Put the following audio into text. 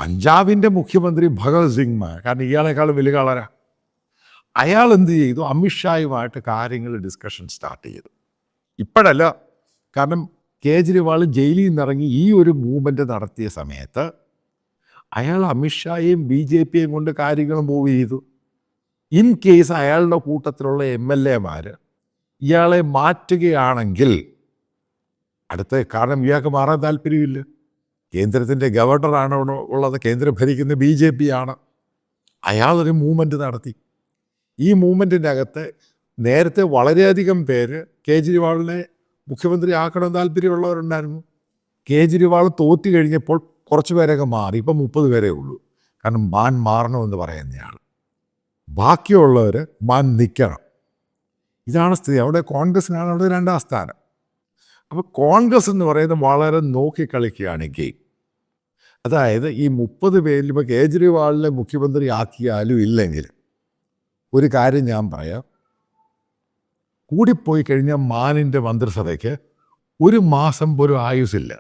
പഞ്ചാബിൻ്റെ മുഖ്യമന്ത്രി ഭഗത് സിംഗ് മാൻ, കാരണം ഇയാളെക്കാളും വലിയ കളരാ, അയാൾ എന്ത് ചെയ്തു? അമിത്ഷായുമായിട്ട് കാര്യങ്ങൾ ഡിസ്കഷൻ സ്റ്റാർട്ട് ചെയ്തു. ഇപ്പോഴല്ല, കാരണം കേജ്രിവാൾ ജയിലിൽ നിന്നിറങ്ങി ഈ ഒരു മൂവ്മെൻറ്റ് നടത്തിയ സമയത്ത് അയാൾ അമിത്ഷായെയും BJPയെയും കൊണ്ട് കാര്യങ്ങൾ മൂവ് ചെയ്തു. ഇൻ കേസ് അയാളുടെ കൂട്ടത്തിലുള്ള MLA-മാർ ഇയാളെ മാറ്റുകയാണെങ്കിൽ കാരണം ഇയാൾക്ക് മാറാൻ താല്പര്യമില്ല. കേന്ദ്രത്തിൻ്റെ ഗവർണറാണ് ഉള്ളത്, കേന്ദ്രം ഭരിക്കുന്ന BJP ആണ്. അയാളൊരു മൂവ്മെൻറ്റ് നടത്തി. ഈ മൂവ്മെൻറ്റിൻ്റെ അകത്ത് നേരത്തെ വളരെയധികം പേര് കേജ്രിവാളിനെ മുഖ്യമന്ത്രി ആക്കണം താല്പര്യമുള്ളവരുണ്ടായിരുന്നു. കേജ്രിവാൾ തോറ്റു കഴിഞ്ഞപ്പോൾ കുറച്ച് പേരൊക്കെ മാറി, ഇപ്പം 30 പേരേ ഉള്ളൂ. കാരണം മാൻ മാറണമെന്ന് പറയുന്നയാൾ, ബാക്കിയുള്ളവർ മാൻ നിൽക്കണം. ഇതാണ് സ്ഥിതി. അവിടെ കോൺഗ്രസ്സിനാണ് അവിടെ 2ാം സ്ഥാനം. അപ്പോൾ കോൺഗ്രസ് എന്ന് പറയുന്നത് വളരെ നോക്കിക്കളിക്കുകയാണ് ഗെയിം. അതായത് ഈ 30 പേരിൽ ഇപ്പോൾ കേജ്രിവാളിനെ മുഖ്യമന്ത്രി ആക്കിയാലും ഇല്ലെങ്കിലും ഒരു കാര്യം ഞാൻ പറയാം, കൂടിപ്പോയി കഴിഞ്ഞാൽ മാനിൻ്റെ മന്ത്രിസഭയ്ക്ക് 1 മാസം പോലും ആയുസില്ല.